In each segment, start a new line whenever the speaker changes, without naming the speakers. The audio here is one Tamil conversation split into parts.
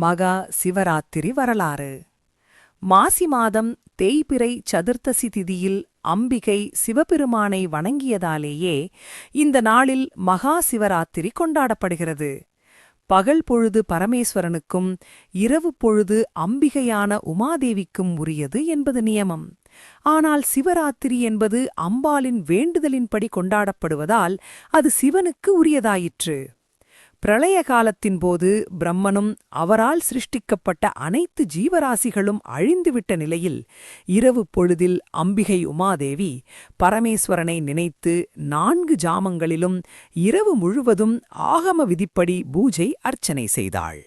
மகா சிவராத்திரி வரலாறு. மாசி மாதம் தேய்பிறை சதுர்த்தசி திதியில் அம்பிகை சிவபெருமானை வணங்கியதாலேயே இந்த நாளில் மகா சிவராத்திரி கொண்டாடப்படுகிறது. பகல் பொழுது பரமேஸ்வரனுக்கும் இரவு பொழுது அம்பிகையான உமாதேவிக்கும் உரியது என்பது நியமம். ஆனால் சிவராத்திரி என்பது அம்பாளின் வேண்டுதலின்படி கொண்டாடப்படுவதால் அது சிவனுக்கு உரியதாயிற்று. பிரளய காலத்தின் போது பிரம்மனும் அவரால் சிருஷ்டிக்கப்பட்ட அனைத்து ஜீவராசிகளும் அழிந்துவிட்ட நிலையில் இரவு பொழுதில் அம்பிகை உமாதேவி பரமேஸ்வரனை நினைத்து 4 ஜாமங்களிலும் இரவு முழுவதும் ஆகம விதிப்படி பூஜை அர்ச்சனை செய்தாள்.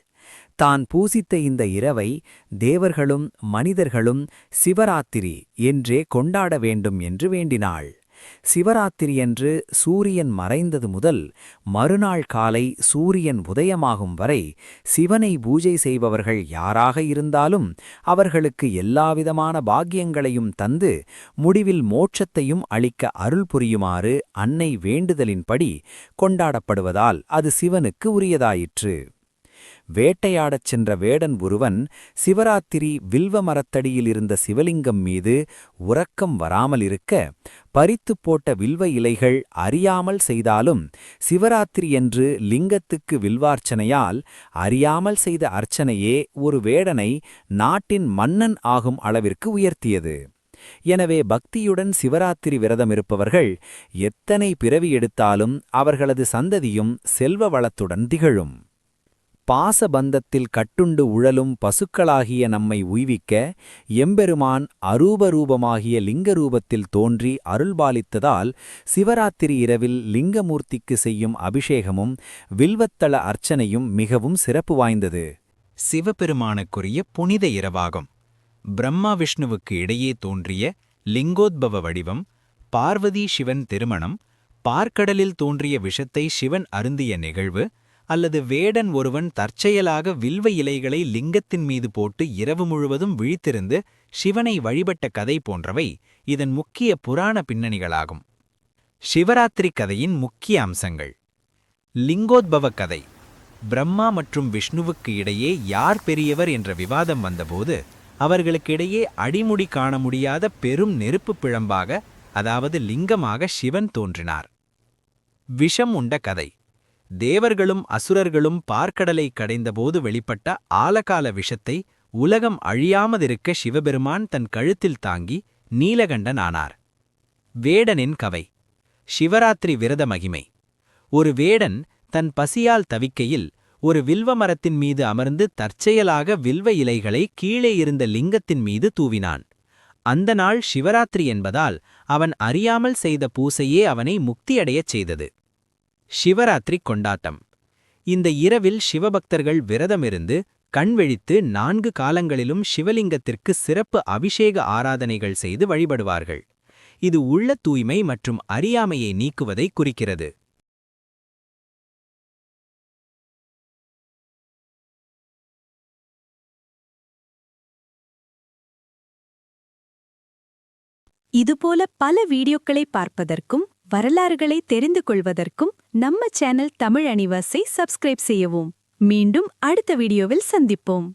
தான் பூசித்த இந்த இரவை தேவர்களும் மனிதர்களும் சிவராத்திரி என்றே கொண்டாட வேண்டும் என்று வேண்டினாள். சிவராத்திரியன்று சூரியன் மறைந்தது முதல் மறுநாள் காலை சூரியன் உதயமாகும் வரை சிவனை பூஜை செய்பவர்கள் யாராக இருந்தாலும் அவர்களுக்கு எல்லாவிதமான பாக்கியங்களையும் தந்து முடிவில் மோட்சத்தையும் அளிக்க அருள் புரியுமாறு அன்னை வேண்டுதலின்படி கொண்டாடப்படுவதால் அது சிவனுக்கு உரியதாயிற்று. வேட்டையாடச் சென்ற வேடன் ஒருவன் சிவராத்திரி வில்வ மரத்தடியில் இருந்த சிவலிங்கம் மீது உறக்கம் வராமல் இருக்க பறித்துப் போட்ட வில்வ இலைகள் அறியாமல் செய்தாலும் சிவராத்திரியன்று லிங்கத்துக்கு வில்வார்ச்சனையால் அறியாமல் செய்த அர்ச்சனையே ஒரு வேடனை நாட்டின் மன்னன் ஆகும் அளவிற்கு உயர்த்தியது. எனவே பக்தியுடன் சிவராத்திரி விரதமிருப்பவர்கள் எத்தனை பிறவி எடுத்தாலும் அவர்களது சந்ததியும் செல்வ வளத்துடன் திகழும். பாசபந்தத்தில் கட்டுண்டு உழலும் பசுக்களாகிய நம்மை உய்விக்க எம்பெருமான் அரூபரூபமாகிய லிங்கரூபத்தில் தோன்றி அருள்பாலித்ததால் சிவராத்திரி இரவில் லிங்கமூர்த்திக்கு செய்யும் அபிஷேகமும் வில்வத்தள அர்ச்சனையும் மிகவும் சிறப்பு வாய்ந்தது.
சிவபெருமானுக்குரிய புனித இரவாகும். பிரம்மா விஷ்ணுவுக்கு இடையே தோன்றிய லிங்கோத்பவ வடிவம், பார்வதி சிவன் திருமணம், பார்க்கடலில் தோன்றிய விஷத்தை சிவன் அருந்திய நிகழ்வு, அல்லது வேடன் ஒருவன் தற்செயலாக வில்வ இலைகளை லிங்கத்தின் மீது போட்டு இரவு முழுவதும் விழித்திருந்து சிவனை வழிபட்ட கதை போன்றவை இதன் முக்கிய புராண பின்னணிகளாகும். சிவராத்திரி கதையின் முக்கிய அம்சங்கள். லிங்கோத்பவ கதை. பிரம்மா மற்றும் விஷ்ணுவுக்கு இடையே யார் பெரியவர் என்ற விவாதம் வந்தபோது அவர்களுக்கிடையே அடிமுடி காண முடியாத பெரும் நெருப்பு பிழம்பாக, அதாவது லிங்கமாக சிவன் தோன்றினார். விஷம் உண்ட கதை. தேவர்களும் அசுரர்களும் பார்க்கடலை கடைந்தபோது வெளிப்பட்ட ஆலகால விஷத்தை உலகம் அழியாமதிருக்க சிவபெருமான் தன் கழுத்தில் தாங்கி நீலகண்டன் ஆனார். வேடனின் கவை. சிவராத்திரி விரத மகிமை. ஒரு வேடன் தன் பசியால் தவிக்கையில் ஒரு வில்வ மரத்தின் மீது அமர்ந்து தற்செயலாக வில்வ இலைகளை கீழே இருந்த லிங்கத்தின் மீது தூவினான். அந்த நாள் சிவராத்திரி என்பதால் அவன் அறியாமல் செய்த பூசையே அவனை முக்தியடையச் செய்தது. சிவராத்திரி கொண்டாட்டம். இந்த இரவில் சிவபக்தர்கள் விரதமிருந்து கண்விழித்து 4 காலங்களிலும் சிவலிங்கத்திற்கு சிறப்பு அபிஷேக ஆராதனைகள் செய்து வழிபடுவார்கள். இது உள்ள தூய்மை மற்றும் அறியாமையை நீக்குவதை குறிக்கிறது.
இதுபோல பல வீடியோக்களை பார்ப்பதற்கும் வரலாறுகளை தெரிந்து கொள்வதற்கும் நம்ம சேனல் தமிழ் அனிவர்ஸை சப்ஸ்கிரைப் செய்யவும். மீண்டும் அடுத்த வீடியோவில் சந்திப்போம்.